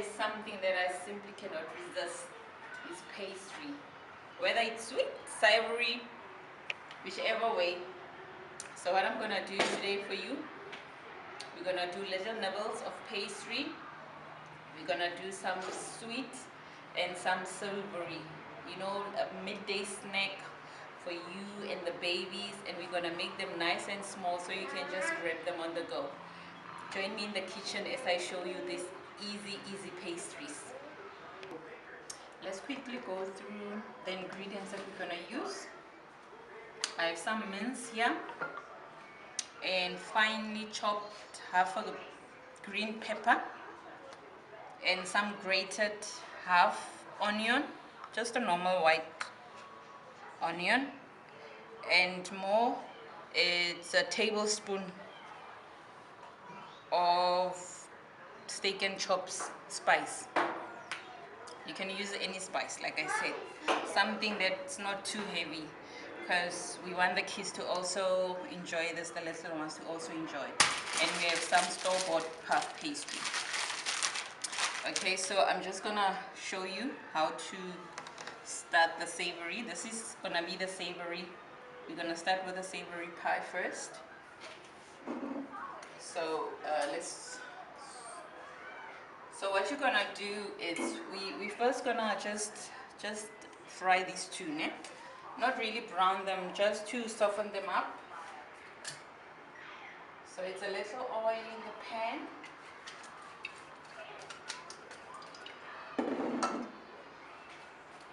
is something that I simply cannot resist, is pastry. Whether it's sweet, savory, whichever way. So what I'm going to do today for you, we're going to do little nibbles of pastry. We're going to do some sweet and some savory. You know, a midday snack for you and the babies. And we're going to make them nice and small so you can just grab them on the go. Join me in the kitchen as I show you these easy pastries. Let's quickly go through the ingredients that we're going to use. I have some mince here and finely chopped half a green pepper and some grated half onion, just a normal white onion, and more, it's a tablespoon of steak and chops spice. You can use any spice, like I said, something that's not too heavy, because we want the kids to also enjoy this, the little ones to also enjoy. And we have some store-bought puff pastry. Okay, so I'm just gonna show you how to start the savory. This is gonna be the savory. We're gonna start with the savory pie first. So so what you're gonna do is we first gonna just fry these two, né? Not really brown them, just to soften them up. So it's a little oil in the pan.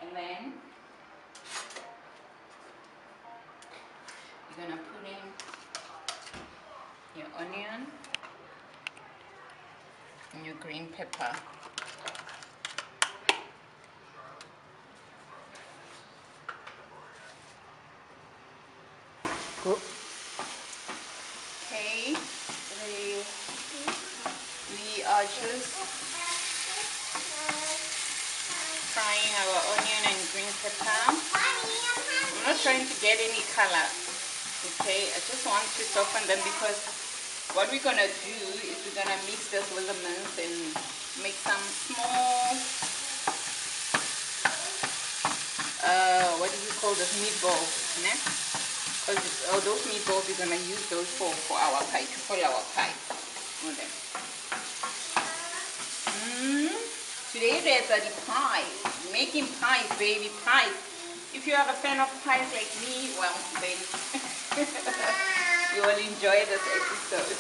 And then you're gonna put in your onion and your green pepper. Cool. Okay, we are just frying our onion and green pepper. I'm not trying to get any color, okay? I just want to soften them, because what we're gonna do is we're gonna mix this with the mince and make some small, what do we call this, meatballs, né? Because those meatballs, we're gonna use those for our pie, to fill our pie with them. Today there's a pie, making pies, baby, pies. If you are a fan of pies like me, well then you will enjoy this episode.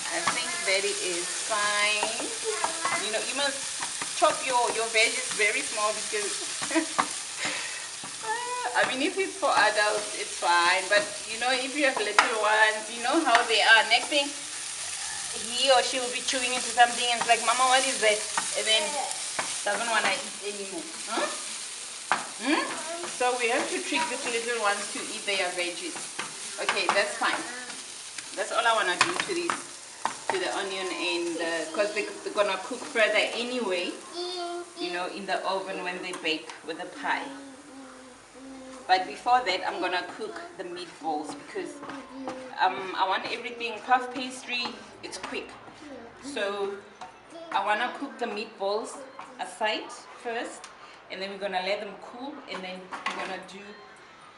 I think that it is fine. You know, you must chop your veggies very small, because I mean, if it's for adults, it's fine. But you know, if you have little ones, you know how they are. Next thing, he or she will be chewing into something and it's like, Mama, what is that? And then doesn't want to eat anymore. Huh? So we have to trick these little ones to eat their veggies. Okay, that's fine. That's all I want to do to this, to the onion, and because they're gonna cook further anyway, you know, in the oven when they bake with the pie. But before that, I'm gonna cook the meatballs, because I want everything, puff pastry, it's quick. So I wanna cook the meatballs aside first, and then we're gonna let them cool, and then we're gonna do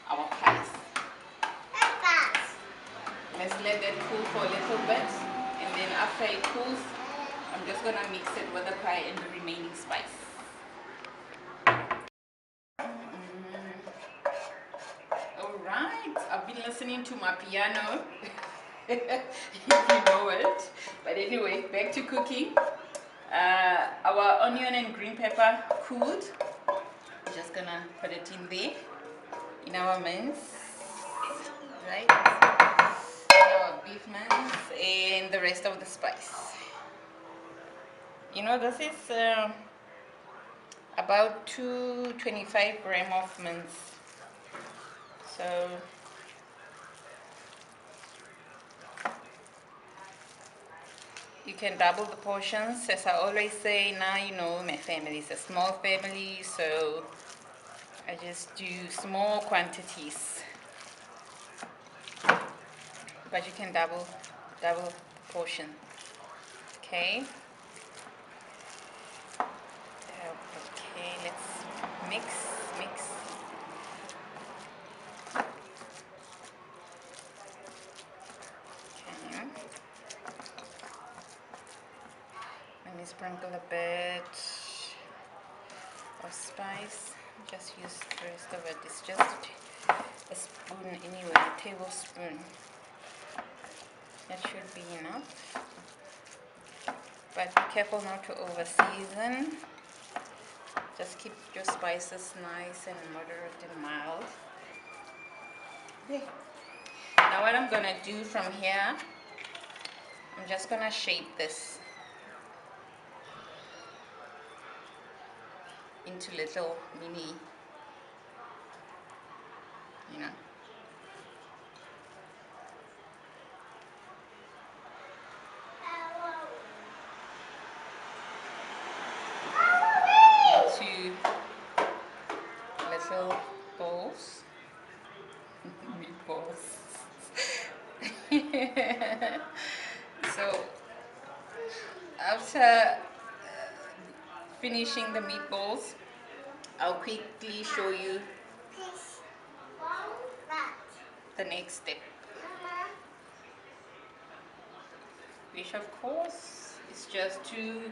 our pies. Let's let that cool for a little bit, and then after it cools, I'm just gonna mix it with the pie and the remaining spice. Alright, I've been listening to my piano, if you know it. But anyway, back to cooking. Our onion and green pepper cooled. Just gonna put it in there, in our mince, right? Our beef mince and the rest of the spice. You know, this is about 225 grams of mince. So you can double the portions, as I always say. Now, you know, my family is a small family, so I just do small quantities. But you can double the portion. Okay. Okay, let's mix. Okay. Let me sprinkle a bit of spice. Just use the rest of it. It's just a spoon anyway, a tablespoon. That should be enough. But be careful not to over season. Just keep your spices nice and moderate and mild. Okay. Now what I'm gonna do from here, I'm just gonna shape this into little mini, you know. Into little balls. Meatballs. So after finishing the meatballs, I'll quickly show you the next step, which of course is just to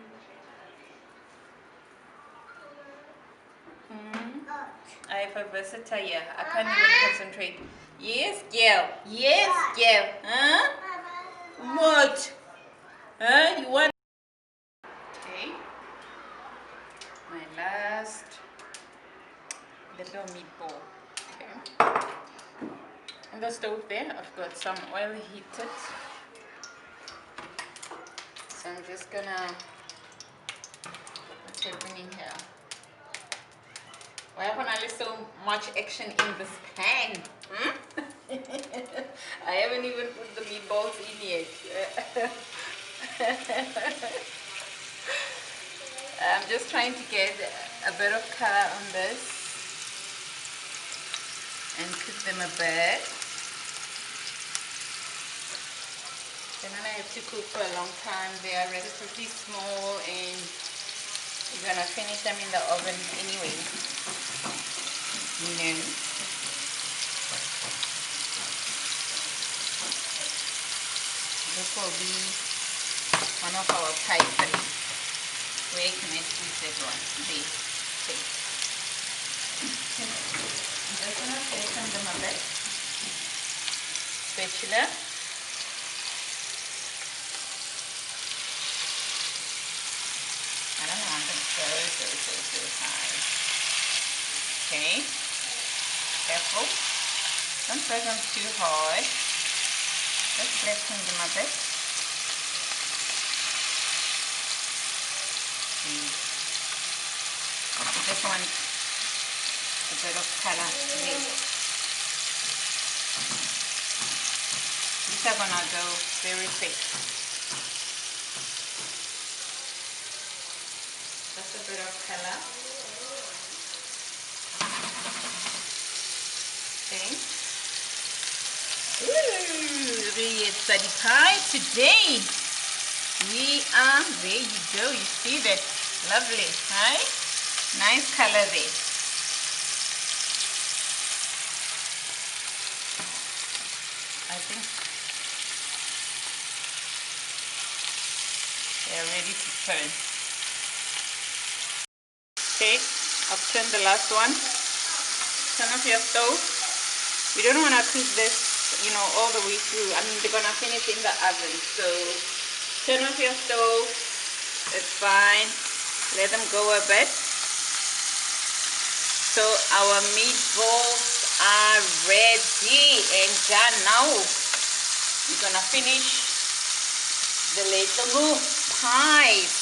I have a visitor here. I can't even concentrate. Yes, girl. Yes, girl. Huh? What? Huh? You want? Okay. My last little meatball. Okay. On the stove there, I've got some oil heated. So I'm just gonna. What's happening here? Why haven't I so much action in this pan? Hmm? I haven't even put the meatballs in yet. I'm just trying to get a bit of color on this and cook them a bit. Then I have to cook for a long time. They are relatively small and we're gonna finish them in the oven anyway. You know. This will be one of our pie curry. Where can I put that one? There. Okay. I'm just gonna flatten them a bit. Spatula. I don't want them so high. Okay. Careful. Don't press them too hard. Just flatten them a bit. I just want a bit of color there. These are gonna go very thick. Just a bit of color. Okay. Ooh, it's a pie today. There you go. You see that? Lovely, right? Nice color there. I think they're ready to turn. Okay, I've turned the last one. Turn off your stove. We don't want to cook this, you know, all the way through. I mean, they're gonna finish in the oven. So turn off your stove. It's fine. Let them go a bit. So our meatballs are ready and done. Now we're gonna finish the little pies.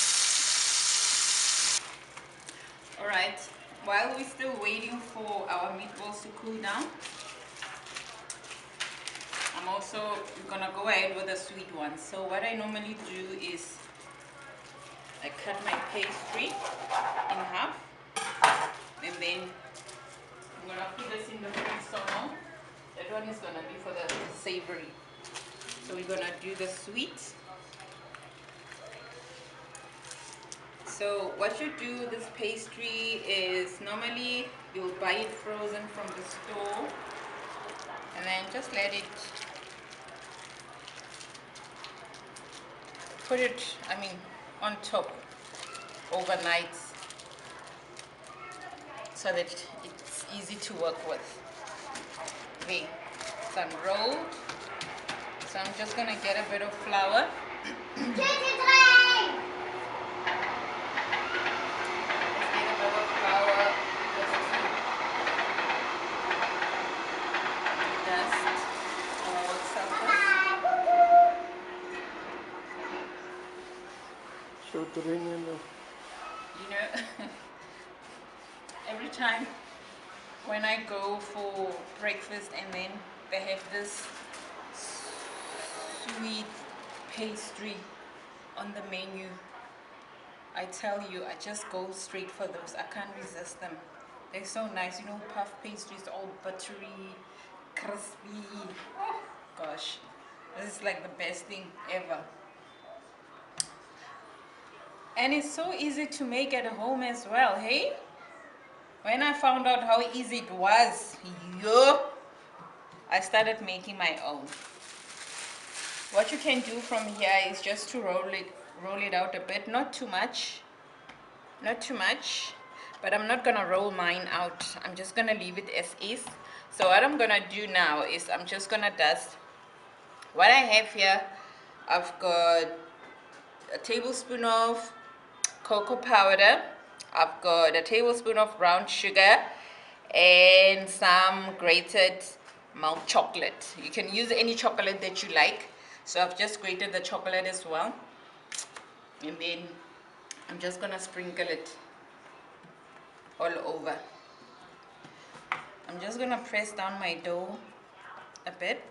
Alright, while we're still waiting for our meatballs to cool down, I'm also gonna go ahead with the sweet one. So what I normally do is I cut my pastry in half and then I'm gonna put this in the freezer. That one is gonna be for the savory. So we're gonna do the sweet. So what you do, this pastry is normally you'll buy it frozen from the store, and then just let it, put it, on top overnight so that it's easy to work with. Okay, it's unrolled. So I'm just gonna get a bit of flour. You know, every time when I go for breakfast and then they have this sweet pastry on the menu, I tell you, I just go straight for those. I can't resist them. They're so nice, you know, puff pastries, all buttery, crispy. Oh gosh, this is like the best thing ever. And it's so easy to make at home as well, hey? When I found out how easy it was, I started making my own. What you can do from here is just to roll it out a bit, not too much, but I'm not gonna roll mine out. I'm just gonna leave it as is. So what I'm gonna do now is I'm just gonna dust what I have here. I've got a tablespoon of cocoa powder, I've got a tablespoon of brown sugar, and some grated milk chocolate. You can use any chocolate that you like. So I've just grated the chocolate as well, and then I'm just gonna sprinkle it all over. I'm just gonna press down my dough a bit.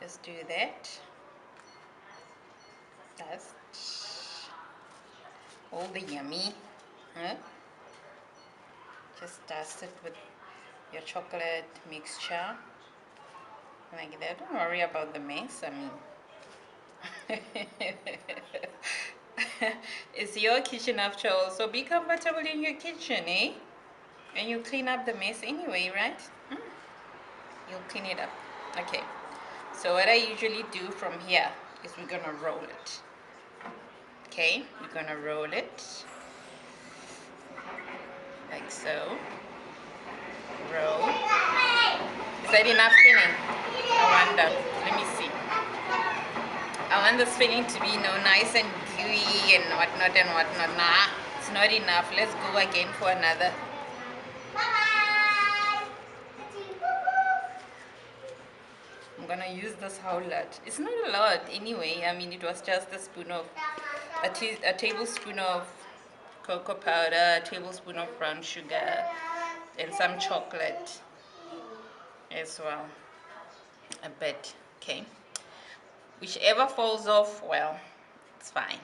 Just do that. That's all the yummy, huh? Just dust it with your chocolate mixture like that. Don't worry about the mess. It's your kitchen after all, so be comfortable in your kitchen, eh? And you clean up the mess anyway, right? You'll clean it up. Okay, so what I usually do from here is we're gonna roll it. Okay, we're gonna roll it like so. Roll. Is that enough filling? I wonder. Let me see. I want this filling to be, nice and gooey and whatnot and whatnot. Nah, it's not enough. Let's go again for another. I'm gonna use this whole lot. It's not a lot anyway. It was just a tablespoon of cocoa powder, a tablespoon of brown sugar, and some chocolate as well. A bit, okay. Whichever falls off, well, it's fine.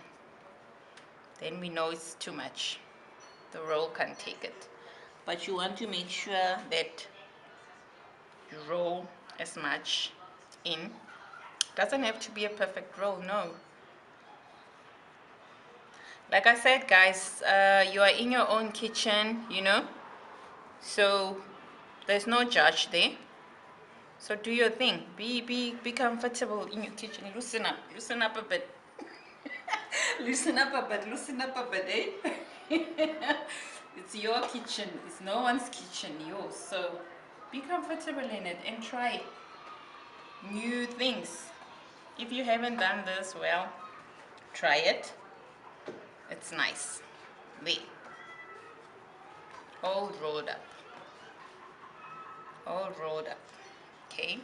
Then we know it's too much. The roll can't take it. But you want to make sure that you roll as much in. Doesn't have to be a perfect roll, no. Like I said, guys, you are in your own kitchen, so there's no judge there. So do your thing. Be comfortable in your kitchen. Loosen up a bit. Loosen up a bit, eh? It's your kitchen. It's no one's kitchen, yours. So be comfortable in it and try new things. If you haven't done this, well, try it. It's nice. There. All rolled up. All rolled up. Okay.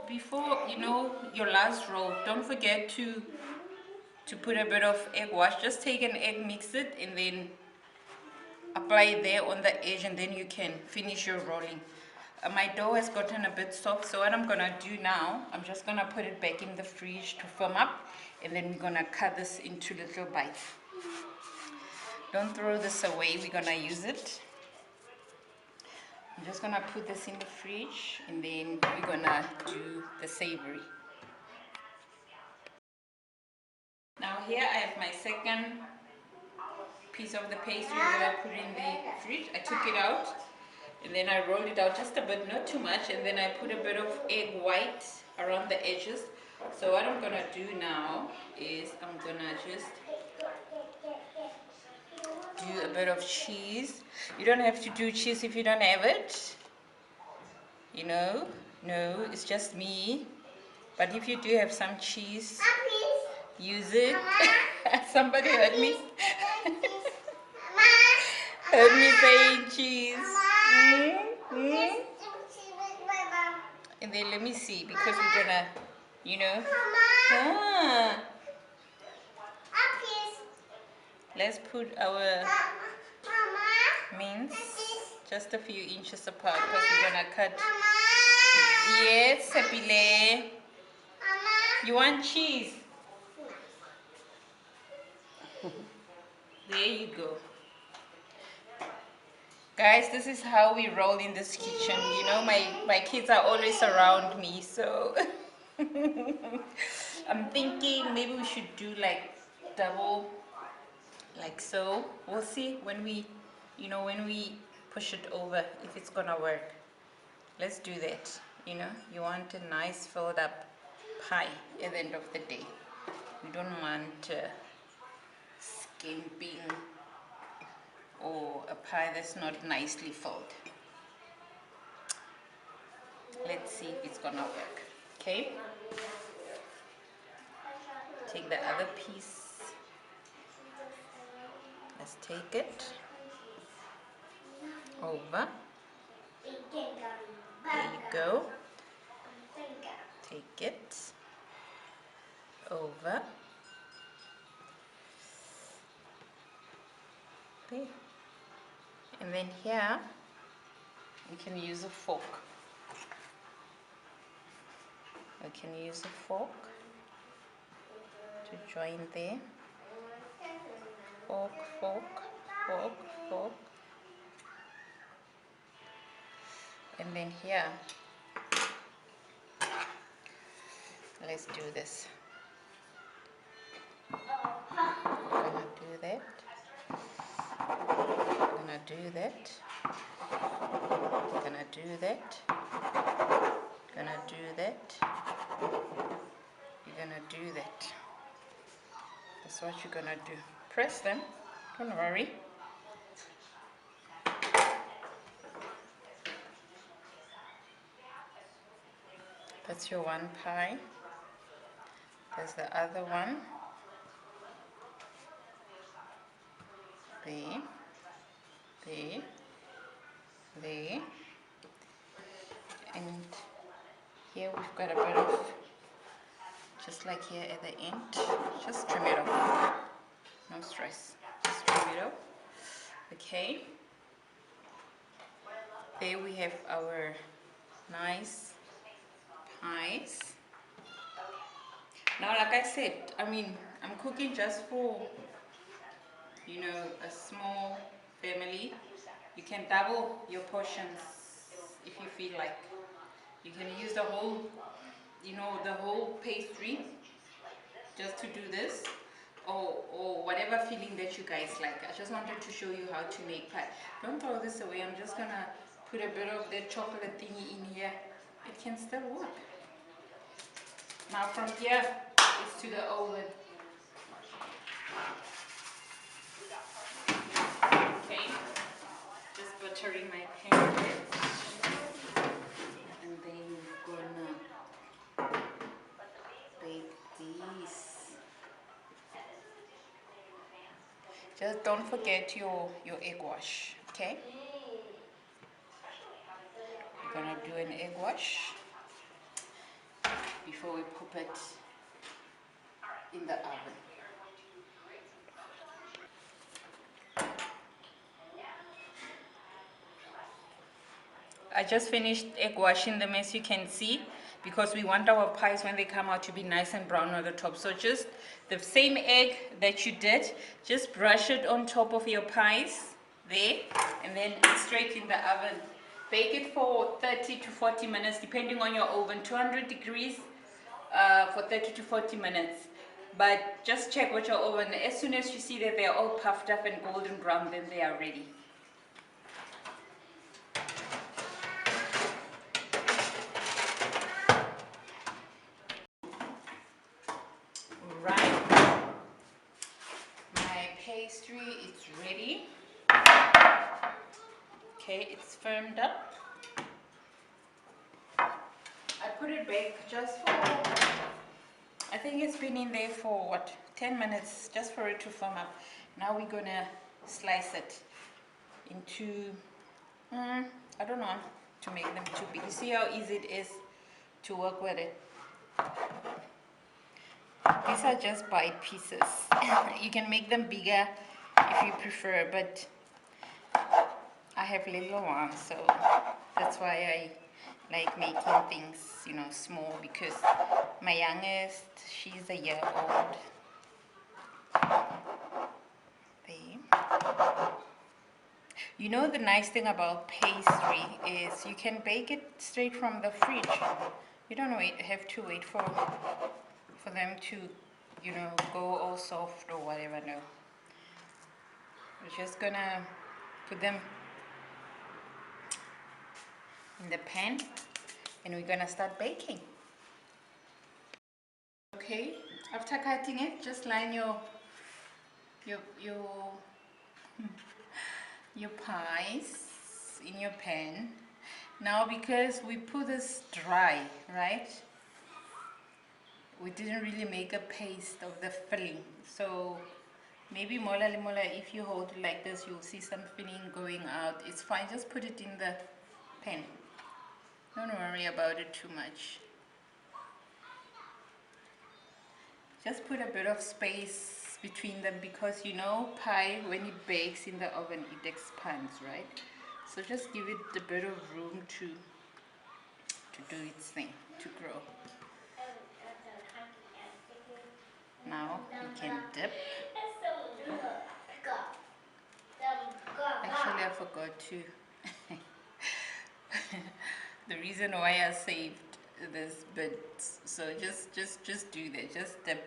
Before your last roll, don't forget to put a bit of egg wash. Just take an egg, mix it, and then apply it there on the edge, and then you can finish your rolling. my dough has gotten a bit soft, so what I'm gonna do now, I'm just gonna put it back in the fridge to firm up, and then we're gonna cut this into little bites. Don't throw this away, we're gonna use it. I'm just gonna put this in the fridge, and then we're gonna do the savory. Now here I have my second piece of the pastry that I put in the fridge. I took it out, and then I rolled it out just a bit, not too much, and then I put a bit of egg white around the edges. So what I'm gonna do now is I'm gonna just do a bit of cheese. You don't have to do cheese if you don't have it, you know. No, it's just me. But if you do have some cheese, use it. Somebody heard me. Heard me saying cheese. And then let me see, because we're gonna, you know. Let's put our mince just a few inches apart, because we're gonna cut. Yes, Sepile. You want cheese? There you go. Guys, this is how we roll in this kitchen. You know, my kids are always around me, so I'm thinking maybe we should do like double, like so. We'll see when we, you know, when we push it over, if it's gonna work. Let's do that. You know, you want a nice filled up pie at the end of the day. We don't want skimping or a pie that's not nicely filled. Let's see if it's gonna work. Okay, take the other piece. Let's take it over. There you go. Take it over there. And then here we can use a fork. We can use a fork to join there. Fork, fork, fork, fork. And then here, let's do this. I'm gonna do that. I'm gonna do that. I'm gonna do that. Gonna do that. You're gonna do that. That's what you're gonna do. Press them. Don't worry. That's your one pie. There's the other one. There. There. There. And here we've got a bit of, just like here at the end, just trim it off. No stress. Just trim it off. Okay. There we have our nice pies. Now, like I said, I mean, I'm cooking just for, you know, a small family. You can double your portions if you feel like. You can use the whole, you know, the whole pastry just to do this, or whatever feeling that you guys like. I just wanted to show you how to make pie. Don't throw this away. I'm just gonna put a bit of that chocolate thingy in here. It can still work. Now from here, it's to the oven. Okay, just buttering my pan, and then we're gonna bake these. Just don't forget your egg wash, okay? We're gonna do an egg wash before we pop it in the oven. I just finished egg washing them, as you can see, because we want our pies when they come out to be nice and brown on the top. So just the same egg that you did, just brush it on top of your pies there, and then straight in the oven. Bake it for 30 to 40 minutes, depending on your oven, 200 degrees for 30 to 40 minutes. But just check with your oven. As soon as you see that they're all puffed up and golden brown, then they are ready. Right, my pastry is ready. Okay, it's firmed up. I put it back just for, I think it's been in there for what, 10 minutes, just for it to firm up. Now we're gonna slice it into, I don't know, to make them too big. You see how easy it is to work with it. These are just bite pieces. You can make them bigger if you prefer, but I have little ones, so that's why I like making things, you know, small, because my youngest, she's a year old. There. You know, the nice thing about pastry is you can bake it straight from the fridge. You don't have to wait for them to, you know, go all soft or whatever. No, we're just gonna put them in the pan and we're gonna start baking. Okay, after cutting it, just line your your pies in your pan. Now, because we put this dry, right, we didn't really make a paste of the filling, so maybe mola if you hold it like this, you'll see some filling going out. It's fine, just put it in the pan, don't worry about it too much. Just put a bit of space between them, because you know pie, when it bakes in the oven, it expands, right? So just give it a bit of room to do its thing, to grow. Now you can dip. Actually, I forgot to. The reason why I saved this bit, so just do that. Just dip,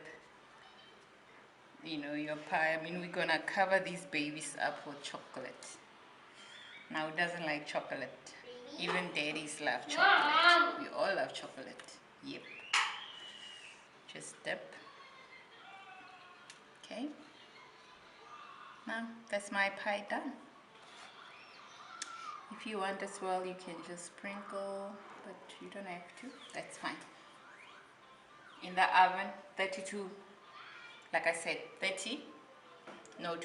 you know, your pie. I mean, we're gonna cover these babies up with chocolate. Now, who doesn't like chocolate? Even daddies love chocolate. We all love chocolate. Yep. Just dip. Okay. Now, that's my pie done. If you want as well, you can just sprinkle, but you don't have to. That's fine. In the oven, 32, like I said, 20 to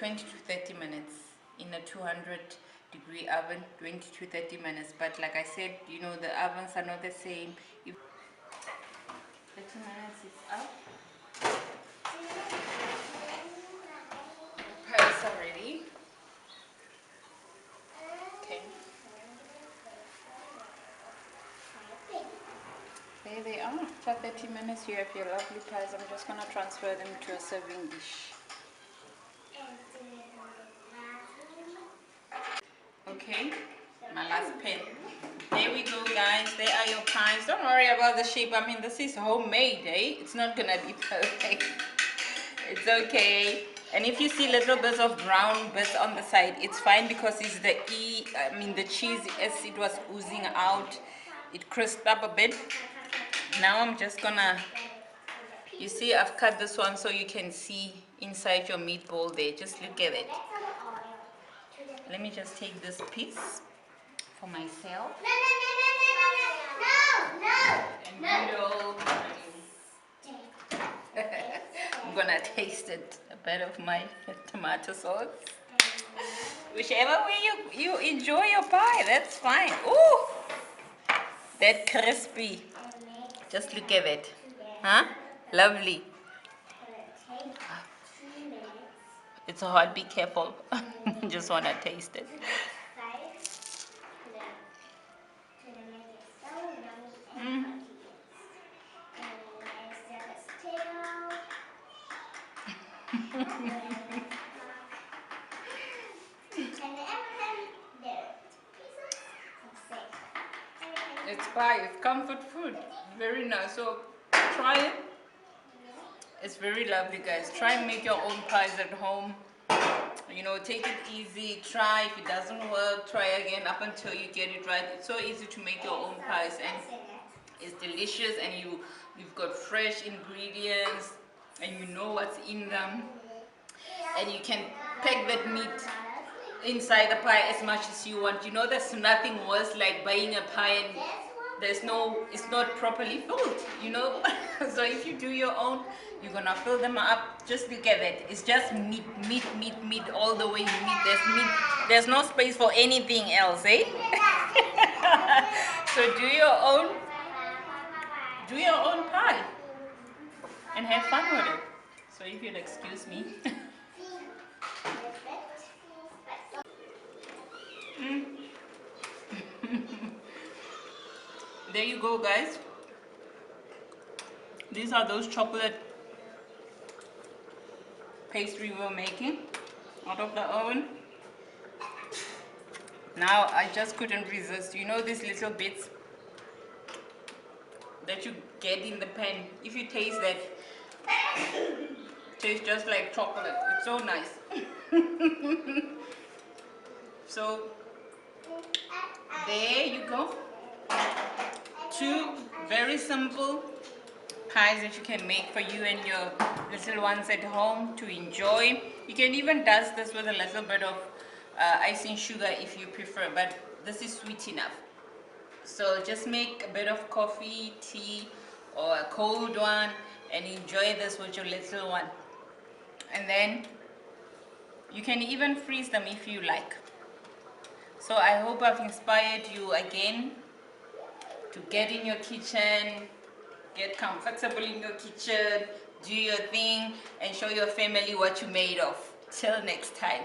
30 minutes. In a 200-degree oven, 20 to 30 minutes. But like I said, you know, the ovens are not the same. If 30 minutes is up, the pies are ready. Okay. There they are. After 30 minutes, you have your lovely pies. I'm just going to transfer them to a serving dish. Okay, my last pan. There we go, guys. There are your pies. Don't worry about the shape. I mean, this is homemade, eh? It's not gonna be perfect. It's okay. And if you see little bits of brown bits on the side, it's fine, because it's the the cheese, as it was oozing out, it crisped up a bit. Now I'm just gonna, you see, I've cut this one so you can see inside your meatball there. Just look at it. Let me just take this piece for myself. And I'm gonna taste it. A bit of my tomato sauce. Whichever way you enjoy your pie, that's fine. Ooh, that crispy. Just look at it. Huh? Lovely. It's hot, be careful. Just wanna taste it. It's pie, it's comfort food. Very nice. So try it. It's very lovely, guys. Try and make your own pies at home. You know, take it easy. Try. If it doesn't work, try again up until you get it right. It's so easy to make your own pies, and it's delicious, and you've got fresh ingredients, and you know what's in them, and you can pack that meat inside the pie as much as you want. You know, there's nothing worse like buying a pie and it's not properly filled, you know. So if you do your own, you're gonna fill them up. Just look at that. It's just meat, meat, meat, meat, all the way. Meat. There's no space for anything else, eh? So do your own pie and have fun with it. So if you'd excuse me. There you go, guys. These are those chocolate pastry we're making out of the oven. Now I just couldn't resist. You know these little bits that you get in the pan? If you taste that, tastes just like chocolate. It's so nice. So there you go. Two very simple pies that you can make for you and your little ones at home to enjoy. You can even dust this with a little bit of icing sugar if you prefer, but this is sweet enough. So just make a bit of coffee, tea, or a cold one and enjoy this with your little one. And then you can even freeze them if you like. So I hope I've inspired you again to get in your kitchen, get comfortable in your kitchen, do your thing, and show your family what you made of. Till next time.